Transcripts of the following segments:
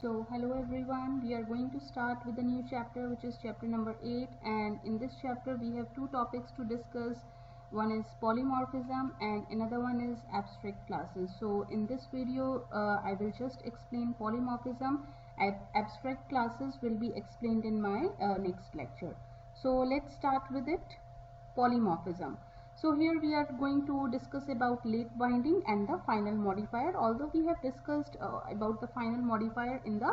So hello everyone, we are going to start with a new chapter, which is chapter number 8, and in this chapter we have two topics to discuss. One is polymorphism and another one is abstract classes. So in this video I will just explain polymorphism. Abstract classes will be explained in my next lecture. So let's start with it. Polymorphism. So here we are going to discuss about late binding and the final modifier, although we have discussed about the final modifier in the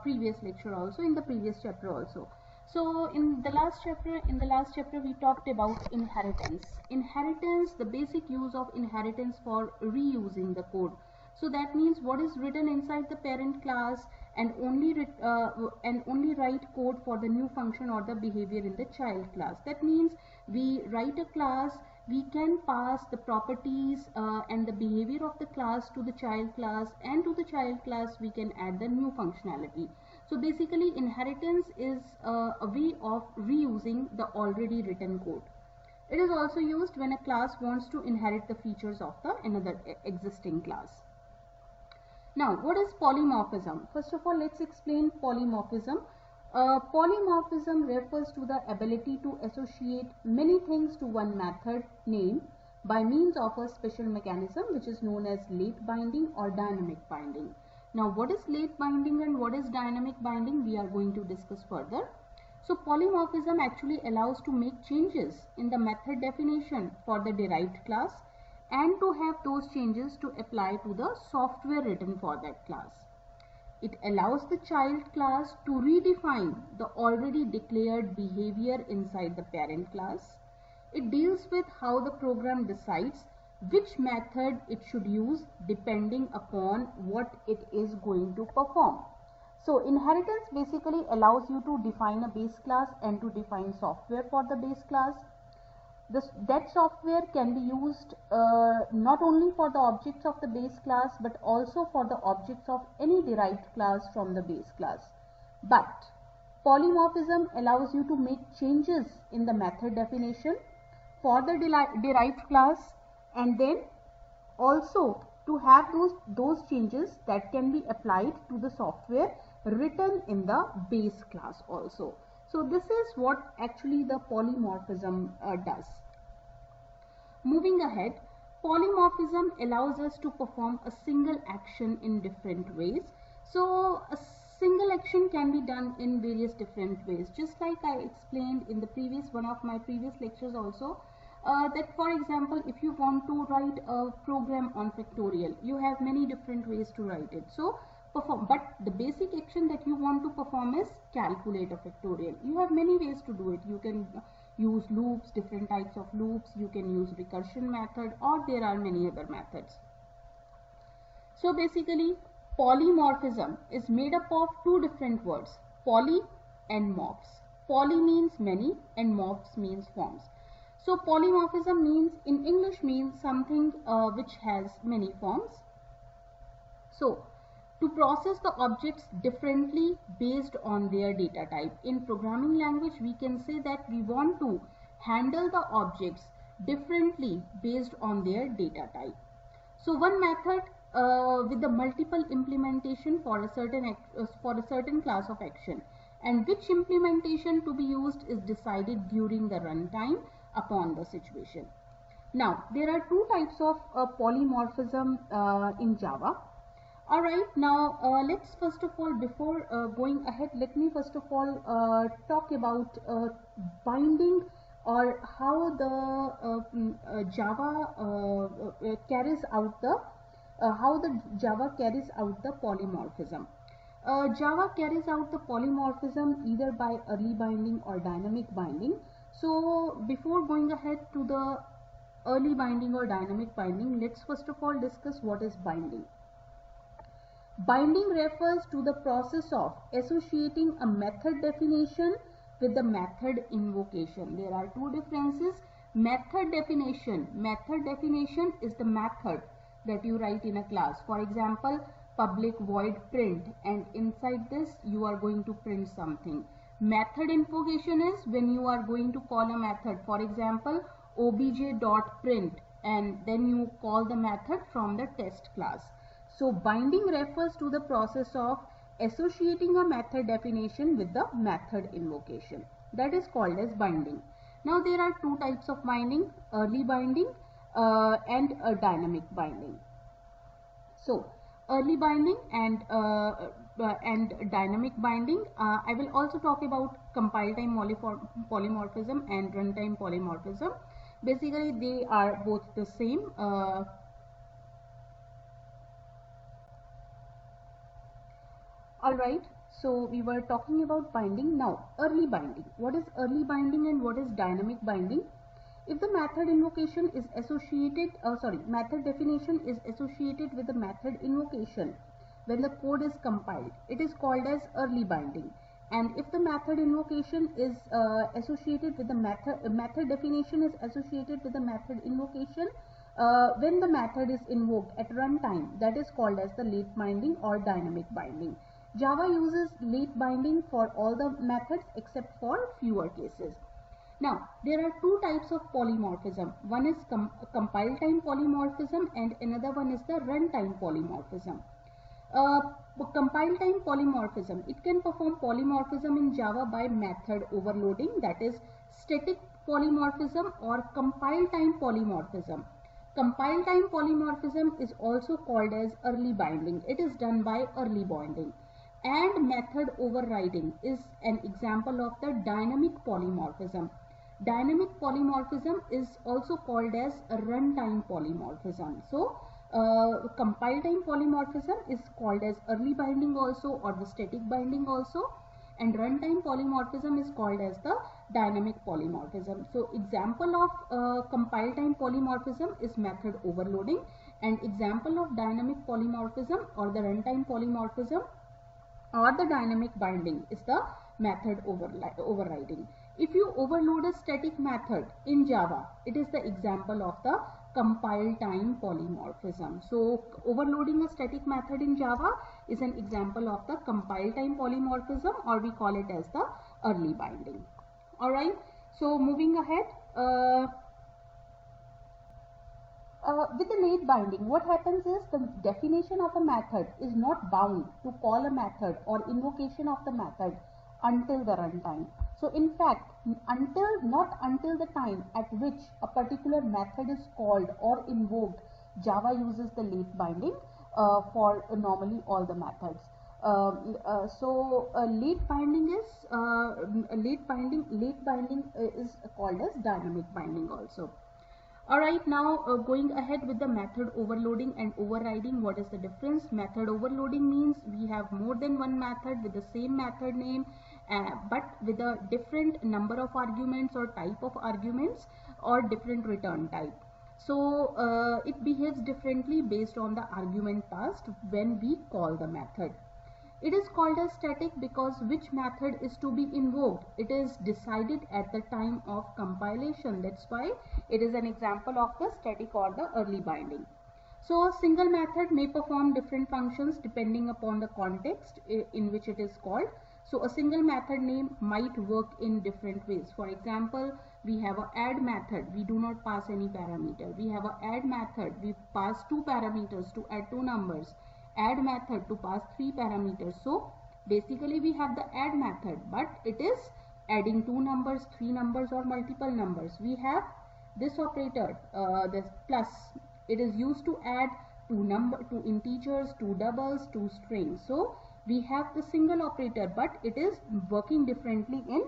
previous lecture also, in the previous chapter also. So in the last chapter we talked about inheritance. The basic use of inheritance for reusing the code. So that means what is written inside the parent class and only write code for the new function or the behavior in the child class. That means we write a class, we can pass the properties and the behavior of the class to the child class, and to the child class we can add the new functionality. So basically inheritance is a way of reusing the already written code. It is also used when a class wants to inherit the features of the another existing class. Now, what is polymorphism? First of all, let's explain polymorphism. Polymorphism refers to the ability to associate many things to one method name by means of a special mechanism which is known as late binding or dynamic binding. Now, what is late binding and what is dynamic binding? We are going to discuss further. So, polymorphism actually allows to make changes in the method definition for the derived class and to have those changes to apply to the software written for that class. It allows the child class to redefine the already declared behavior inside the parent class. It deals with how the program decides which method it should use depending upon what it is going to perform. So inheritance basically allows you to define a base class and to define software for the base class. That software can be used not only for the objects of the base class but also for the objects of any derived class from the base class. But polymorphism allows you to make changes in the method definition for the derived class, and then also to have those changes that can be applied to the software written in the base class also. So this is what actually the polymorphism does. Moving ahead, polymorphism allows us to perform a single action in different ways. So a single action can be done in various different ways, just like I explained in the one of my previous lectures also. That for example, if you want to write a program on factorial, you have many different ways to write it. So but the basic action that you want to perform is calculate a factorial. You have many ways to do it. You can use loops, different types of loops, you can use recursion method, or there are many other methods. So basically polymorphism is made up of two different words, poly and morphs. Poly means many and morphs means forms. So polymorphism means, in English, means something which has many forms. So to process the objects differently based on their data type. In programming language, we can say that we want to handle the objects differently based on their data type. So one method with the multiple implementation for a certain class of action, and which implementation to be used is decided during the runtime upon the situation. Now there are two types of polymorphism in Java. Alright, now let's first of all, before going ahead, let me first of all talk about binding, or how the Java carries out the polymorphism. Java carries out the polymorphism either by early binding or dynamic binding. So before going ahead to the early binding or dynamic binding, let's first of all discuss what is binding. Binding refers to the process of associating a method definition with the method invocation. There are two differences. Method definition is the method that you write in a class. For example, public void print, and inside this you are going to print something. Method invocation is when you are going to call a method, for example obj.print, and then you call the method from the test class. So binding refers to the process of associating a method definition with the method invocation. That is called as binding. Now there are two types of binding, early binding and dynamic binding. So early binding and dynamic binding. I will also talk about compile time polymorphism and runtime polymorphism. Basically they are both the same. Alright, so we were talking about binding. Now early binding. What is early binding and what is dynamic binding? If the method invocation is associated, method definition is associated with the method invocation when the code is compiled, it is called as early binding. And if the method invocation is associated with the method definition is associated with the method invocation when the method is invoked at runtime, that is called as the late binding or dynamic binding. Java uses late binding for all the methods except for fewer cases. Now, there are two types of polymorphism. One is compile time polymorphism and another one is the runtime polymorphism. Compile time polymorphism. It can perform polymorphism in Java by method overloading, that is static polymorphism or compile time polymorphism. Compile time polymorphism is also called as early binding. It is done by early binding. And method overriding is an example of the dynamic polymorphism. Dynamic polymorphism is also called as a runtime polymorphism. So, compile time polymorphism is called as early binding also or the static binding also, and runtime polymorphism is called as the dynamic polymorphism. So, example of compile time polymorphism is method overloading, and example of dynamic polymorphism or the runtime polymorphism or the dynamic binding is the method overriding. If you overload a static method in Java, it is the example of the compile time polymorphism. So overloading a static method in Java is an example of the compile time polymorphism, or we call it as the early binding. Alright, so moving ahead, with the late binding, what happens is the definition of a method is not bound to call a method or invocation of the method until the runtime. So in fact, not until the time at which a particular method is called or invoked, Java uses the late binding for normally all the methods. Late binding is called as dynamic binding also. Alright, now going ahead with the method overloading and overriding. What is the difference? Method overloading means we have more than one method with the same method name but with a different number of arguments or type of arguments or different return type. So it behaves differently based on the argument passed when we call the method. It is called as static because which method is to be invoked, it is decided at the time of compilation. That's why it is an example of the static or the early binding. So a single method may perform different functions depending upon the context in which it is called. So a single method name might work in different ways. For example, we have a add method, we do not pass any parameter. We have a add method, we pass two parameters to add two numbers. Add method to pass three parameters. So basically we have the add method, but it is adding two numbers, three numbers or multiple numbers. We have this operator, this plus, it is used to add two integers, two doubles, two strings. So we have the single operator, but it is working differently in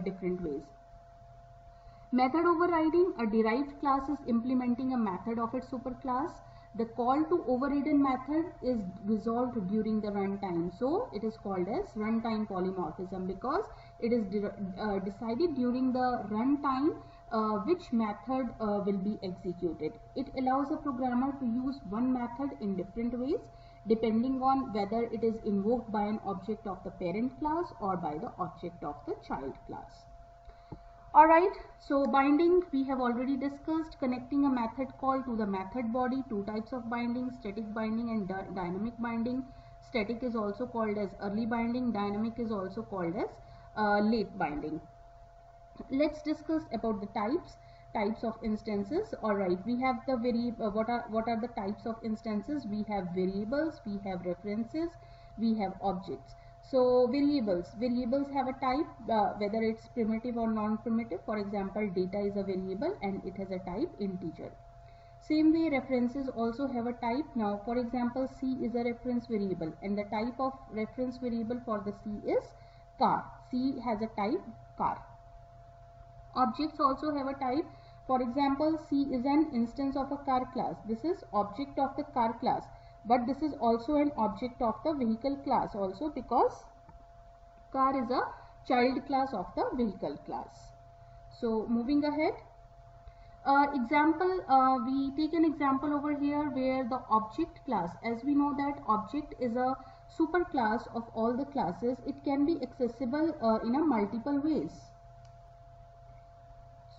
different ways. Method overriding, a derived class is implementing a method of its superclass. The call to overridden method is resolved during the runtime. So it is called as runtime polymorphism because it is decided during the runtime which method will be executed. It allows a programmer to use one method in different ways depending on whether it is invoked by an object of the parent class or by the object of the child class. Alright, so binding we have already discussed, connecting a method call to the method body, two types of binding, static binding and dynamic binding. Static is also called as early binding, dynamic is also called as late binding. Let's discuss about the types. types of instances. All right, we have the what are the types of instances? We have variables, we have references, we have objects. So variables have a type, whether it's primitive or non-primitive. For example, data is a variable and it has a type integer. Same way, references also have a type. Now, for example, C is a reference variable and the type of reference variable for the C is car. C has a type car. Objects also have a type. For example, C is an instance of a car class. This is object of the car class, but this is also an object of the vehicle class also, because car is a child class of the vehicle class. So moving ahead, we take an example over here where the object class, as we know that object is a super class of all the classes, it can be accessible in a multiple ways.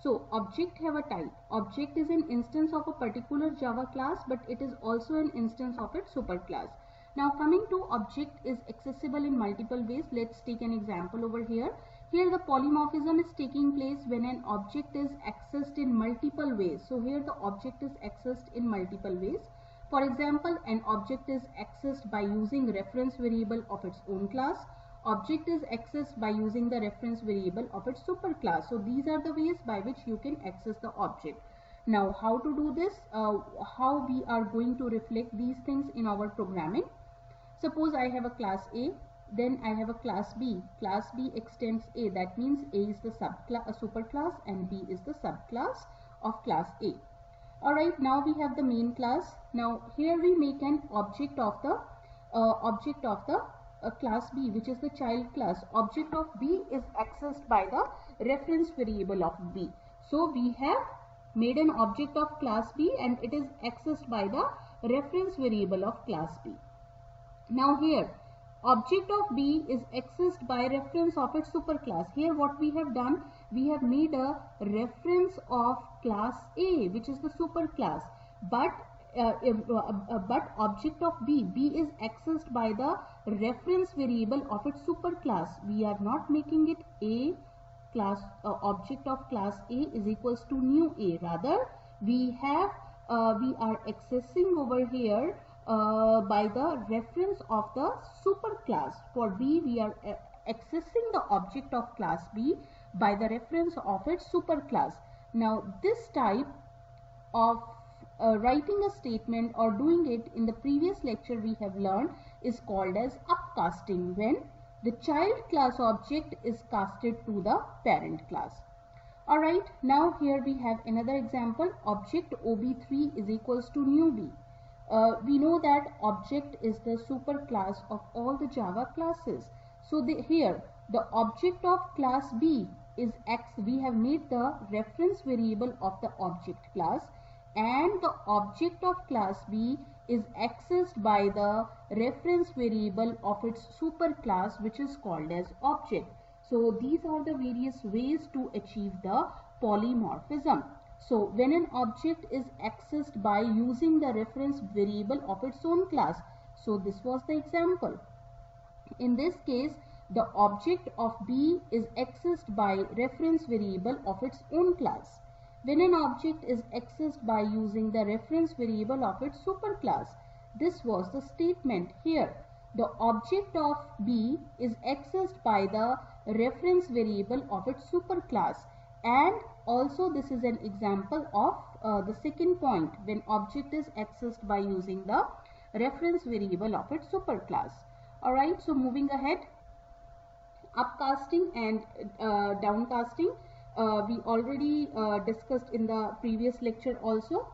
So object have a type. Object is an instance of a particular Java class, but it is also an instance of its superclass. Now coming to object is accessible in multiple ways. Let's take an example over here. Here the polymorphism is taking place when an object is accessed in multiple ways. So here the object is accessed in multiple ways. For example, an object is accessed by using reference variable of its own class. Object is accessed by using the reference variable of its superclass. So these are the ways by which you can access the object. Now how to do this? How we are going to reflect these things in our programming? Suppose I have a class A, then I have a class B. Class B extends A. That means A is the superclass and B is the subclass of class A. Alright, now we have the main class. Now here we make an object of the class B, which is the child class. Object of B is accessed by the reference variable of B. So we have made an object of class B and it is accessed by the reference variable of class B. Now here object of B is accessed by reference of its superclass. Here what we have done, we have made a reference of class A, which is the superclass, but object of B is accessed by the reference variable of its superclass. We are not making it A class, object of class A is equals to new A. Rather, we are accessing over here by the reference of the superclass. For B, we are accessing the object of class B by the reference of its superclass. Now, this type of writing a statement or doing it in the previous lecture we have learned is called as upcasting, when the child class object is casted to the parent class. Alright, now here we have another example. Object OB3 is equals to new B. We know that object is the superclass of all the Java classes. So here the object of class B is X. We have made the reference variable of the object class, and the object of class B is accessed by the reference variable of its superclass, which is called as object. So these are the various ways to achieve the polymorphism. So when an object is accessed by using the reference variable of its own class, so this was the example. In this case, the object of B is accessed by reference variable of its own class. When an object is accessed by using the reference variable of its superclass, this was the statement here. The object of B is accessed by the reference variable of its superclass, and also this is an example of the second point, when object is accessed by using the reference variable of its superclass. Alright, so moving ahead, upcasting and downcasting. We already discussed in the previous lecture also.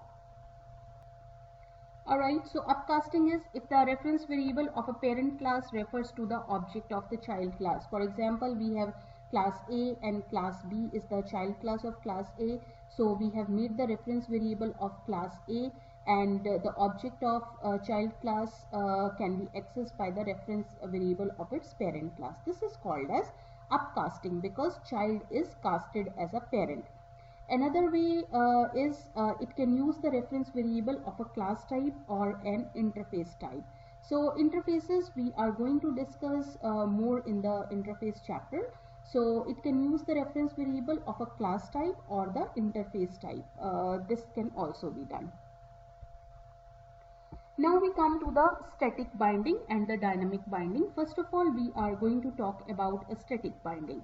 Alright, so upcasting is if the reference variable of a parent class refers to the object of the child class. For example, we have class A and class B is the child class of class A. So we have made the reference variable of class A, and the object of child class can be accessed by the reference variable of its parent class. This is called as upcasting because child is casted as a parent. Another way is it can use the reference variable of a class type or an interface type. So interfaces we are going to discuss more in the interface chapter. So it can use the reference variable of a class type or the interface type. This can also be done. Now we come to the static binding and the dynamic binding. First of all, we are going to talk about a static binding.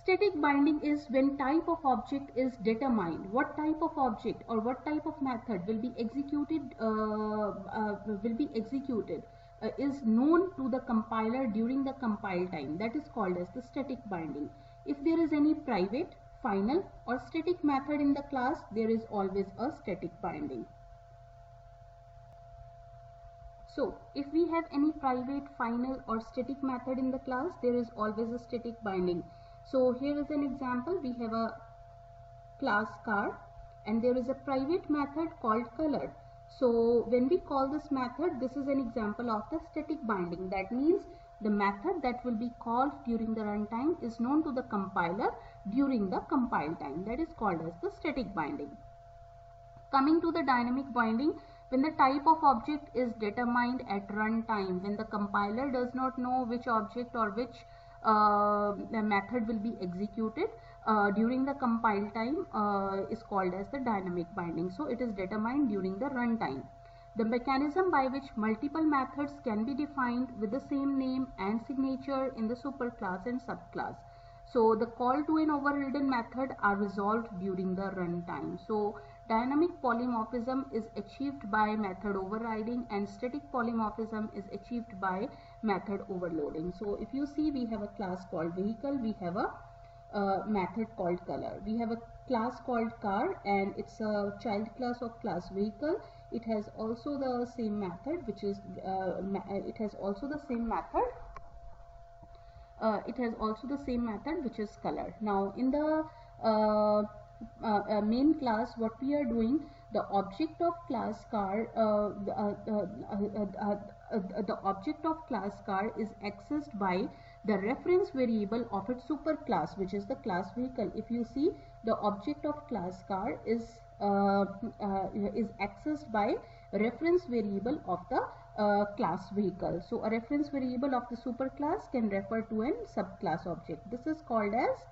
Static binding is when type of object is determined. What type of object or what type of method will be executed is known to the compiler during the compile time. That is called as the static binding. If there is any private, final or static method in the class, there is always a static binding. So if we have any private, final or static method in the class, there is always a static binding. So here is an example. We have a class car and there is a private method called color. So when we call this method, this is an example of the static binding. That means the method that will be called during the runtime is known to the compiler during the compile time. That is called as the static binding. Coming to the dynamic binding, when the type of object is determined at runtime, when the compiler does not know which object or which method will be executed during the compile time, is called as the dynamic binding. So it is determined during the runtime. The mechanism by which multiple methods can be defined with the same name and signature in the superclass and subclass. So the call to an overridden method are resolved during the runtime. So dynamic polymorphism is achieved by method overriding and static polymorphism is achieved by method overloading. So if you see, we have a class called vehicle, we have a method called color. We have a class called car and it's a child class of class vehicle. It has also the same method, which is which is color. Now in the main class, what we are doing, the object of class car the object of class car is accessed by the reference variable of its superclass, which is the class vehicle. If you see, the object of class car is accessed by reference variable of the class vehicle. So a reference variable of the superclass can refer to an subclass object. This is called as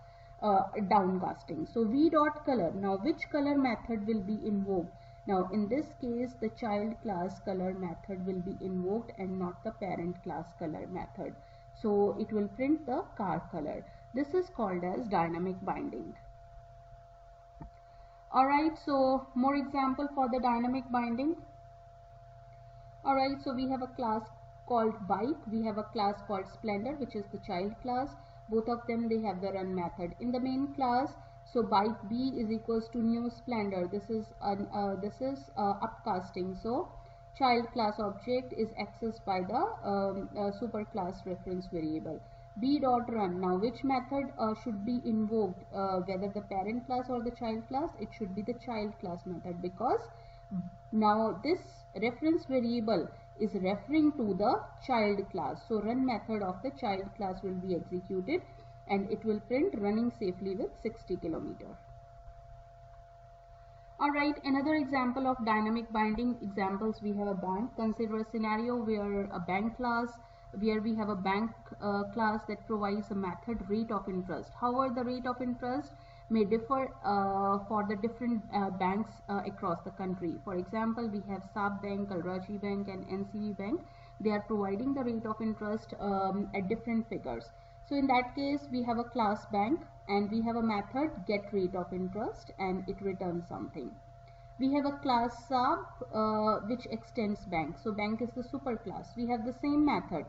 downcasting. So v dot color. Now which color method will be invoked? Now in this case, the child class color method will be invoked and not the parent class color method. So it will print the car color. This is called as dynamic binding. Alright, so more example for the dynamic binding. Alright, so we have a class called bike. We have a class called splendor, which is the child class. Both of them, they have the run method in the main class. So bike B is equals to new splendor. This is upcasting. So child class object is accessed by the superclass reference variable. B dot run. Now which method should be invoked, whether the parent class or the child class? It should be the child class method, because now this reference variable is referring to the child class. So run method of the child class will be executed and it will print running safely with 60 km. Alright, another example of dynamic binding examples, we have a bank. Consider a scenario where a bank class, where we have a bank class that provides a method rate of interest. However, the rate of interest may differ for the different banks across the country. For example, we have SAB Bank, Al Rajhi Bank and NCB Bank. They are providing the rate of interest at different figures. So in that case, we have a class bank and we have a method get rate of interest and it returns something. We have a class SAB which extends bank. So bank is the superclass. We have the same method.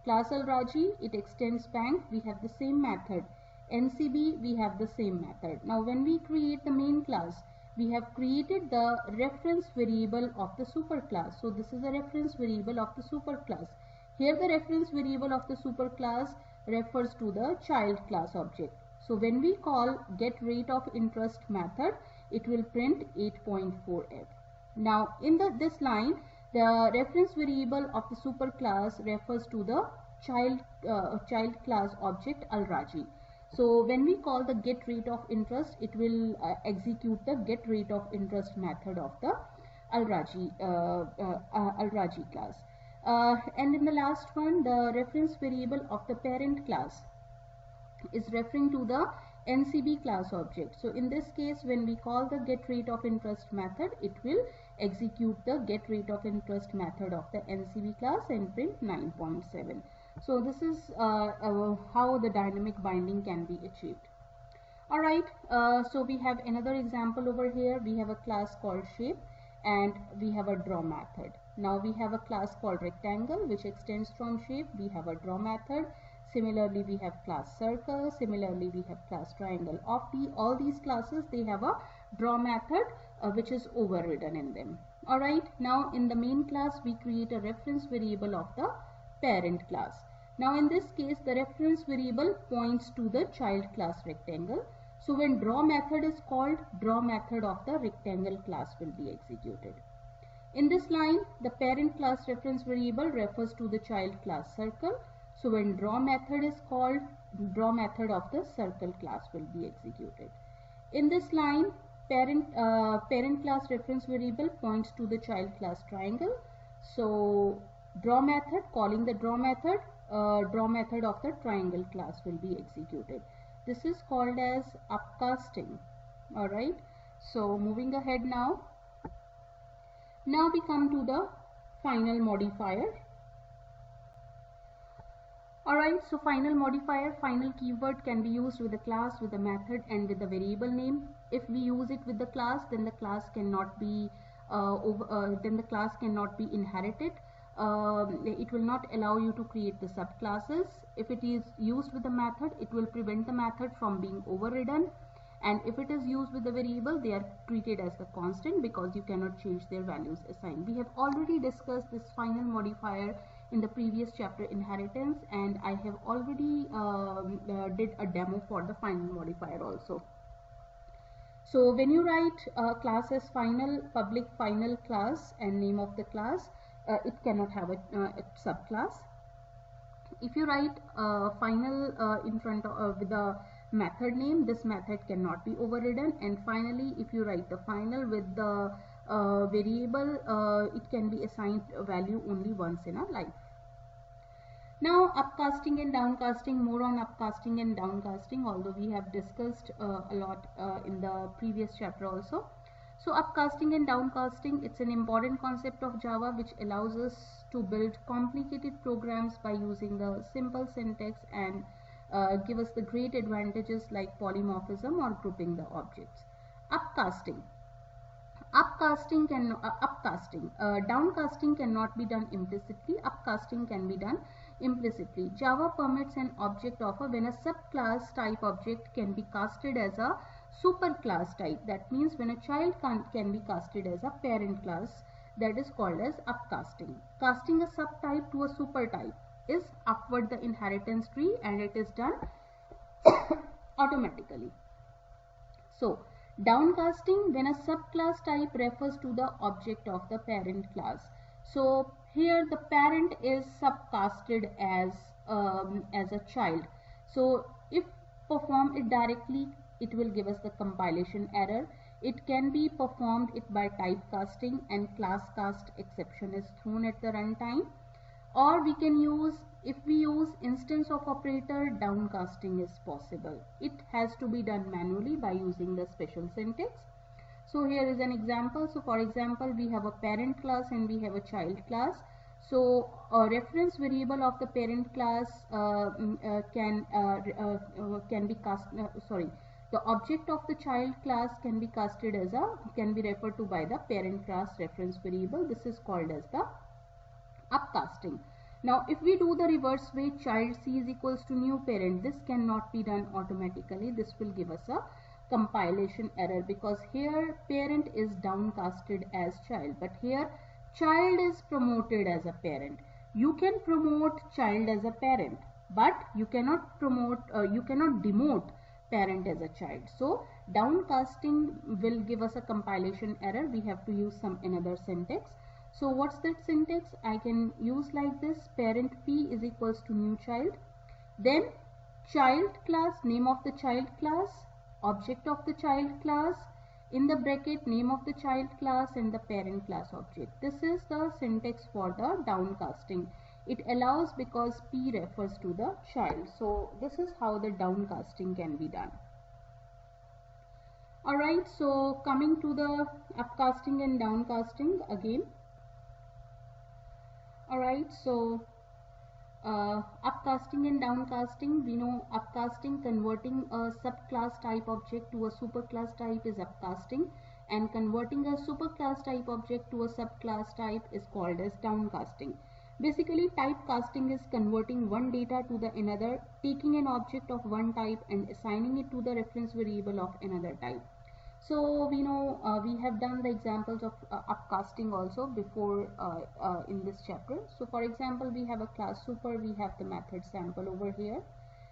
Class Al Rajhi, it extends bank. We have the same method. NCB, we have the same method. Now when we create the main class, we have created the reference variable of the superclass. So this is a reference variable of the superclass. Here the reference variable of the superclass refers to the child class object. So when we call get rate of interest method, it will print 8.4f. Now in this line, the reference variable of the superclass refers to the child class object Al Rajhi. So when we call the get rate of interest, it will execute the get rate of interest method of the Al Rajhi class. And in the last one, the reference variable of the parent class. is referring to the NCB class object. So in this case, when we call the get rate of interest method, it will execute the get rate of interest method of the NCB class and print 9.7. So this is how the dynamic binding can be achieved. Alright, so we have another example over here. We have a class called shape and we have a draw method. Now we have a class called rectangle which extends from shape. We have a draw method. Similarly, we have class circle. Similarly, we have class triangle. Of all these classes, they have a draw method which is overridden in them. Alright, now in the main class, we create a reference variable of the parent class. Now in this case, the reference variable points to the child class rectangle. So when draw method is called, draw method of the rectangle class will be executed. In this line, the parent class reference variable refers to the child class circle. So when draw method is called, draw method of the circle class will be executed. In this line, parent class reference variable points to the child class triangle. So draw method, calling the draw method of the triangle class will be executed. This is called as upcasting. Alright, so moving ahead now. Now we come to the final modifier. Alright, so final modifier, final keyword can be used with the class, with the method and with the variable name. If we use it with the class, then the class cannot be inherited. It will not allow you to create the subclasses. If it is used with the method, it will prevent the method from being overridden. And if it is used with the variable, they are treated as the constant because you cannot change their values assigned. We have already discussed this final modifier in the previous chapter, inheritance, and I have already did a demo for the final modifier also. So when you write class as final, public final class and name of the class, it cannot have a subclass. If you write final in front of with the method name, this method cannot be overridden. And finally, if you write the final with the variable, it can be assigned a value only once in a life. Now upcasting and downcasting, more on upcasting and downcasting, although we have discussed a lot in the previous chapter also. So upcasting and downcasting, it's an important concept of Java which allows us to build complicated programs by using the simple syntax and give us the great advantages like polymorphism or grouping the objects. Upcasting. Downcasting cannot be done implicitly. Upcasting can be done implicitly. Java permits an object offer when a subclass type object can be casted as a superclass type. That means when a child can be casted as a parent class, that is called as upcasting. Casting a subtype to a supertype is upward the inheritance tree, and it is done automatically. So downcasting, when a subclass type refers to the object of the parent class. So here the parent is subcasted as a child. So if perform it directly, it will give us the compilation error. It can be performed by typecasting, and class cast exception is thrown at the runtime. Or we can use, if we use instance of operator, downcasting is possible. It has to be done manually by using the special syntax. So here is an example. So for example, we have a parent class and we have a child class. So a reference variable of the parent class can be cast. The object of the child class can be casted as can be referred to by the parent class reference variable. This is called as the upcasting. Now if we do the reverse way, child C is equals to new parent, this cannot be done automatically. This will give us a compilation error because here parent is downcasted as child, but here child is promoted as a parent. You can promote child as a parent, but you cannot promote, you cannot demote parent as a child. So downcasting will give us a compilation error. We have to use some another syntax. So what's that syntax? I can use like this: parent P is equals to new child, then child class, name of the child class, object of the child class, in the bracket name of the child class and the parent class object. This is the syntax for the downcasting. It allows because P refers to the child. So this is how the downcasting can be done. Alright, so coming to the upcasting and downcasting again. Alright, so upcasting and downcasting, we know upcasting, converting a subclass type object to a superclass type is upcasting, and converting a superclass type object to a subclass type is called as downcasting. Basically, typecasting is converting one data to the another, taking an object of one type and assigning it to the reference variable of another type. So we know we have done the examples of upcasting also before in this chapter. So for example, we have a class super, we have the method sample over here.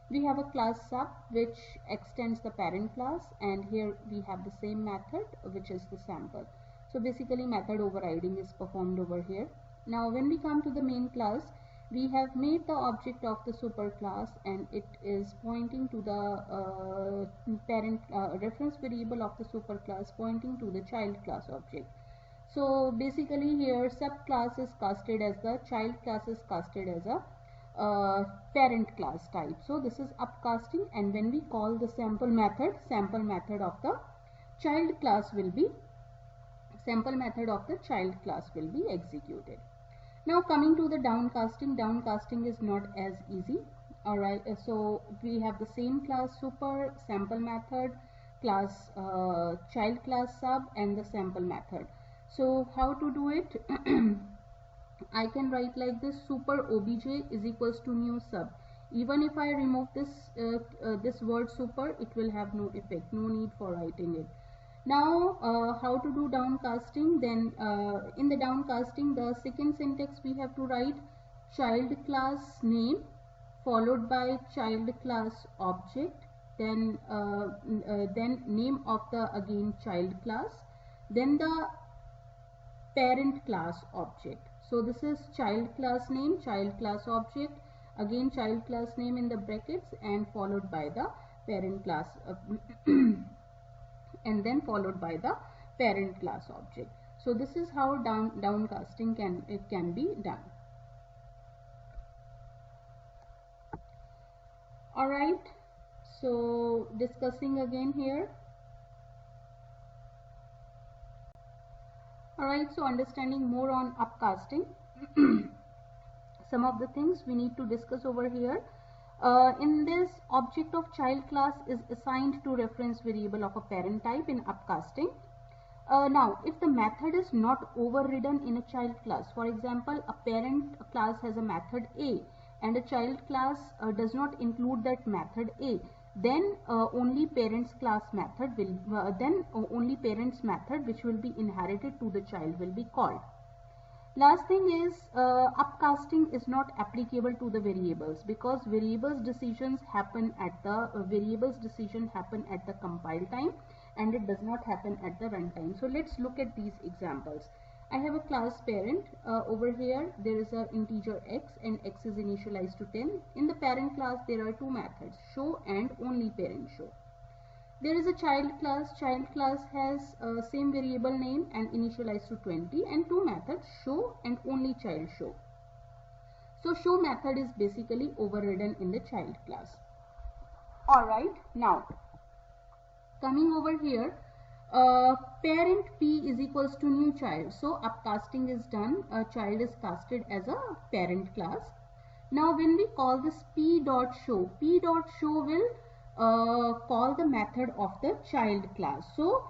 We have a class sub which extends the parent class, and here we have the same method which is the sample. So basically method overriding is performed over here. Now when we come to the main class, we have made the object of the superclass and it is pointing to the parent reference variable of the superclass pointing to the child class object. So basically here subclass is casted as the child class is casted as a parent class type. So this is upcasting, and when we call the sample method of the child class will be executed. Now coming to the downcasting is not as easy. Alright, so we have the same class super, sample method, class child class sub, and the sample method. So how to do it? I can write like this: super obj is equals to new sub. Even if I remove this this word super, it will have no effect, no need for writing it. Now how to do downcasting? Then in the downcasting, the second syntax we have to write child class name followed by child class object, then name of the again child class, then the parent class object. So this is child class name, child class object, again child class name in the brackets, and followed by the parent class and then followed by the parent class object. So this is how downcasting can be done. Alright, so discussing again here. Alright, so understanding more on upcasting. Some of the things we need to discuss over here. In this, object of child class is assigned to reference variable of a parent type in upcasting. Now, if the method is not overridden in a child class, for example, a parent class has a method A and a child class does not include that method A, then only parents class method will only parents method which will be inherited to the child will be called. Last thing is upcasting is not applicable to the variables, because variables decision happen at the compile time and it does not happen at the runtime. So let's look at these examples. I have a class parent over here. There is an integer x and x is initialized to 10. In the parent class there are two methods, show and only parent show. There is a child class has same variable name and initialized to 20, and two methods, show and only child show. So show method is basically overridden in the child class. Alright, now coming over here, parent P is equals to new child. So upcasting is done, a child is casted as a parent class. Now when we call this P.show will call the method of the child class. So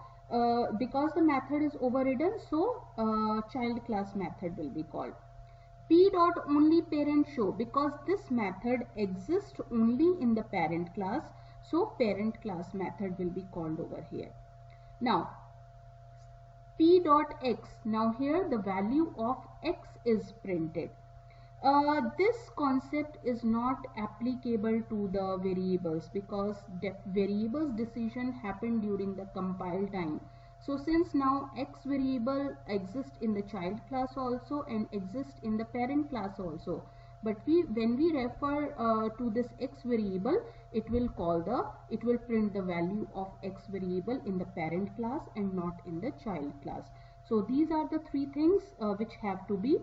because the method is overridden, so child class method will be called. P.only parent show, because this method exists only in the parent class, so parent class method will be called over here. Now P.x, now here the value of x is printed. This concept is not applicable to the variables, because variables decision happen during the compile time. So since now x variable exists in the child class also and exists in the parent class also, but when we refer to this x variable, it will print the value of x variable in the parent class and not in the child class. So these are the three things which have to be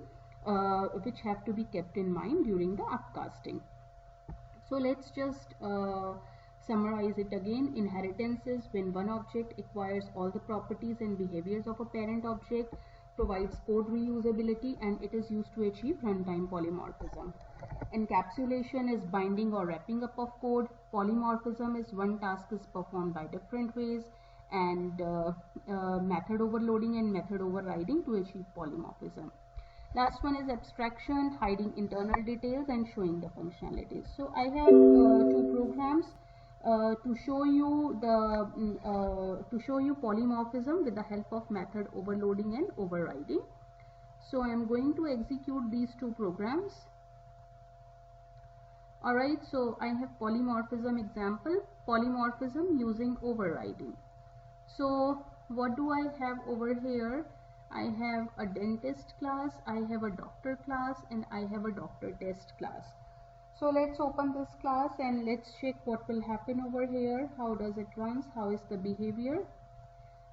which have to be kept in mind during the upcasting. So let's just summarize it again. Inheritance is when one object acquires all the properties and behaviors of a parent object, provides code reusability, and it is used to achieve runtime polymorphism. Encapsulation is binding or wrapping up of code. Polymorphism is one task is performed by different ways, and method overloading and method overriding to achieve polymorphism. Last one is abstraction, hiding internal details and showing the functionalities. So I have two programs to show you polymorphism with the help of method overloading and overriding. So I am going to execute these two programs. Alright, so I have polymorphism example, polymorphism using overriding. So what do I have over here? I have a dentist class, I have a doctor class, and I have a doctor test class. So let's open this class and let's check what will happen over here. How does it runs? How is the behavior?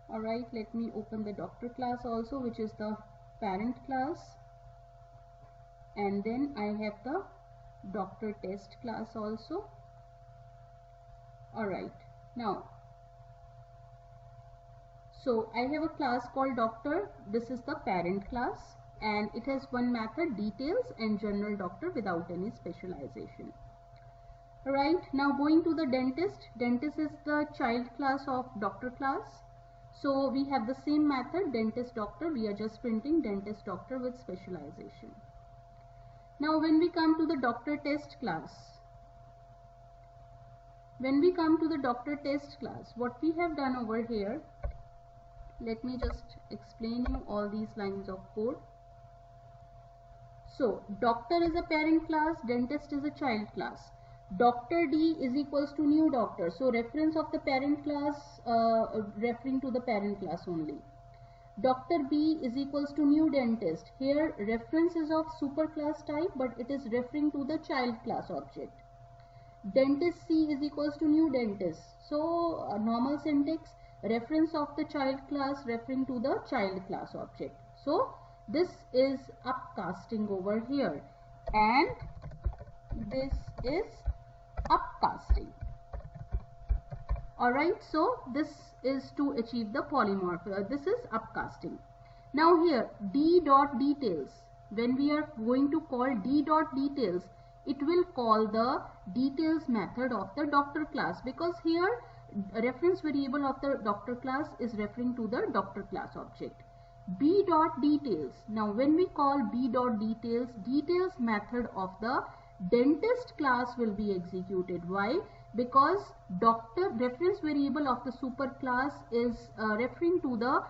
Alright, let me open the doctor class also, which is the parent class. And then I have the doctor test class also. Alright, now so I have a class called doctor. This is the parent class, and it has one method, details, and general doctor without any specialization. Alright, now going to the dentist. Dentist is the child class of doctor class. So we have the same method, dentist doctor. We are just printing dentist doctor with specialization. Now when we come to the doctor test class, what we have done over here, let me just explain you all these lines of code. So doctor is a parent class, dentist is a child class. Doctor D is equals to new doctor. So reference of the parent class referring to the parent class only. Doctor B is equals to new dentist. Here reference is of superclass type, but it is referring to the child class object. Dentist C is equals to new dentist. So normal syntax, reference of the child class referring to the child class object. So this is upcasting over here, and this is upcasting. Alright, so this is to achieve the polymorph. This is upcasting. Now here d dot details, when we are going to call d dot details, it will call the details method of the doctor class, because here reference variable of the doctor class is referring to the doctor class object. B dot details. Now when we call B dot details, details method of the dentist class will be executed. Why? Because doctor reference variable of the superclass is referring to the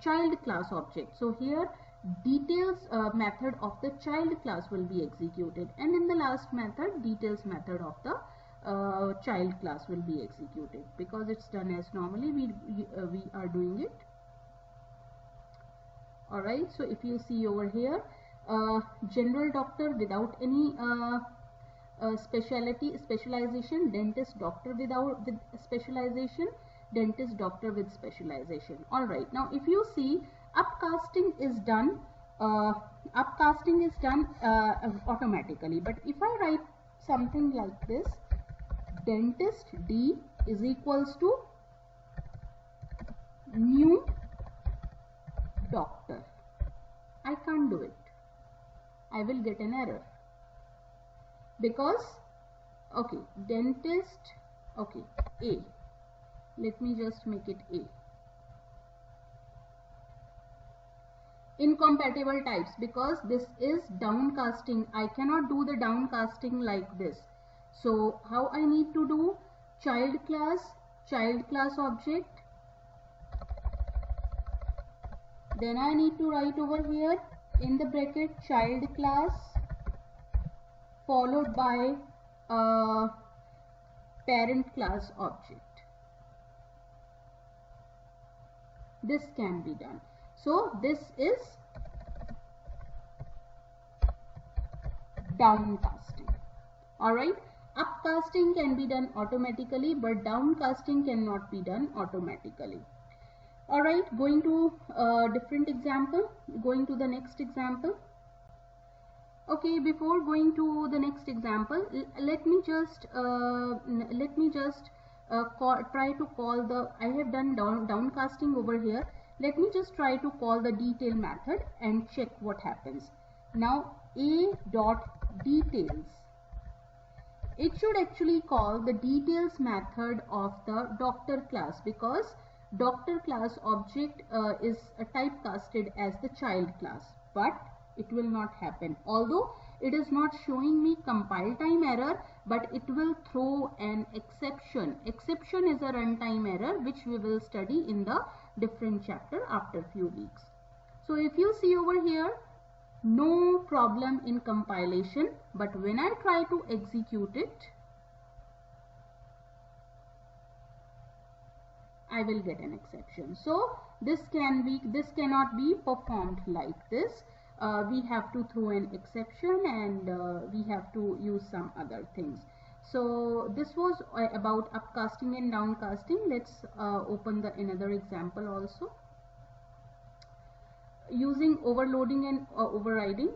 child class object. So here details method of the child class will be executed, and in the last method details method of the child class will be executed, because it's done as normally we are doing it. Alright, so if you see over here, general doctor without any specialization, dentist doctor with specialization, dentist doctor with specialization. Alright, now if you see, upcasting is done automatically. But if I write something like this, dentist D is equals to new doctor, I can't do it. I will get an error, because okay, dentist, okay, A, let me just make it A. Incompatible types, because this is downcasting. I cannot do the downcasting like this. So how I need to do? Child class object, then I need to write over here in the bracket child class followed by parent class object. This can be done. So this is downcasting. Alright, upcasting can be done automatically, but downcasting cannot be done automatically. Alright, going to a different example, going to the next example. Okay, before going to the next example, let me just try to call the, I have done downcasting over here. Let me just try to call the detail method and check what happens. Now a dot details, it should actually call the details method of the doctor class, because doctor class object is typecasted as the child class, but it will not happen. Although it is not showing me compile time error, but it will throw an exception. Exception is a runtime error which we will study in the different chapter after few weeks. So if you see over here, no problem in compilation, but when I try to execute it, I will get an exception. So this cannot be performed like this. We have to throw an exception, and we have to use some other things. So this was about upcasting and downcasting. Let's open the another example also, using overloading and overriding.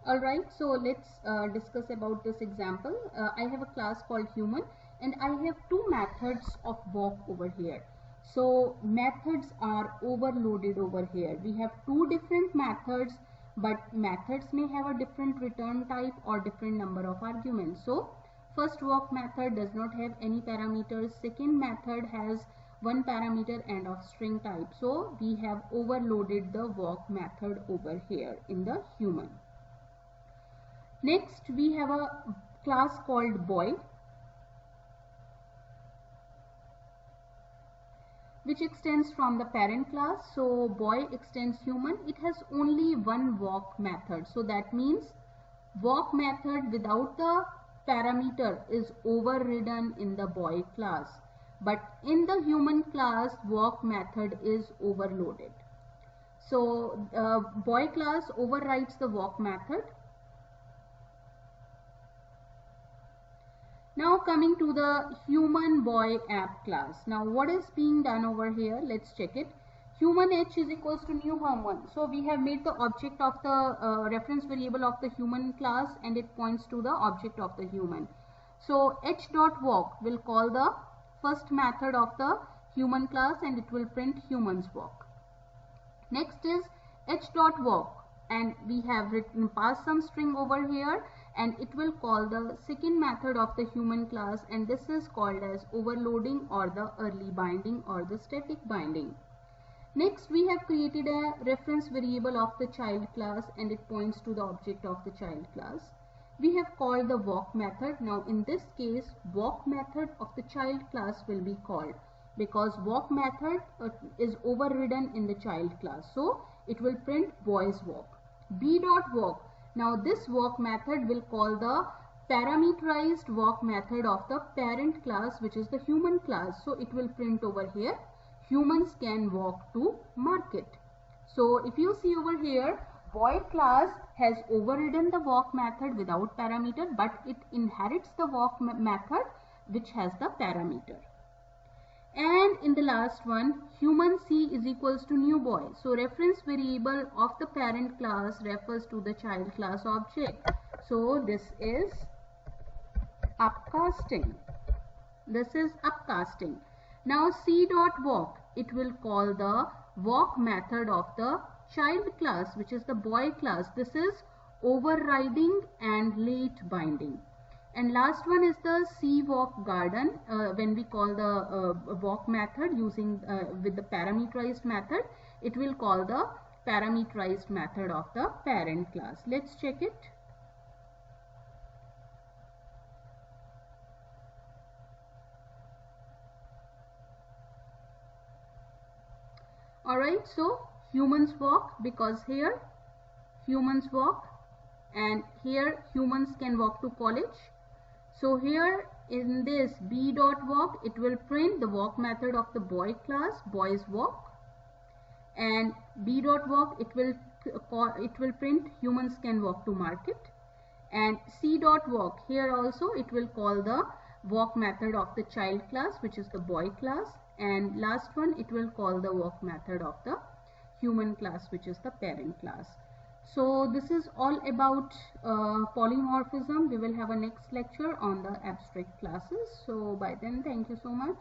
Alright, so let's discuss about this example. I have a class called human, and I have two methods of walk over here. So methods are overloaded over here. We have two different methods, but methods may have a different return type or different number of arguments. So first walk method does not have any parameters. Second method has one parameter and of string type. So we have overloaded the walk method over here in the human. Next, we have a class called boy, which extends from the parent class. So boy extends human. It has only one walk method. So that means walk method without the parameter is overridden in the boy class. But in the human class, walk method is overloaded. So boy class overrides the walk method. Now coming to the human boy app class. Now what is being done over here? Let's check it. Human h is equals to new human. So we have made the object of the reference variable of the human class, and it points to the object of the human. So h dot walk will call the first method of the human class, and it will print human's walk. Next is h dot walk, and we have written pass some string over here, and it will call the second method of the human class, and this is called as overloading or the early binding or the static binding. Next, we have created a reference variable of the child class, and it points to the object of the child class. We have called the walk method. Now in this case, walk method of the child class will be called, because walk method is overridden in the child class. So it will print boy's walk. B dot walk. Now this walk method will call the parameterized walk method of the parent class, which is the human class. So it will print over here, humans can walk to market. So if you see over here, boy class has overridden the walk method without parameter, but it inherits the walk method which has the parameter. And in the last one, human c is equals to new boy. So reference variable of the parent class refers to the child class object. So this is upcasting. This is upcasting. Now c dot walk, it will call the walk method of the child class, which is the boy class. This is overriding and late binding. And last one is the C walk garden. When we call the walk method using with the parameterized method, it will call the parameterized method of the parent class. Let's check it. Alright, so humans walk, because here humans walk and here humans can walk to college. So here in this b dot walk, it will print the walk method of the boy class, boys walk, and b dot walk, it will print humans can walk to market. And c dot walk, here also it will call the walk method of the child class, which is the boy class, and last one it will call the work method of the human class, which is the parent class. So this is all about polymorphism. We will have a next lecture on the abstract classes. So by then, thank you so much.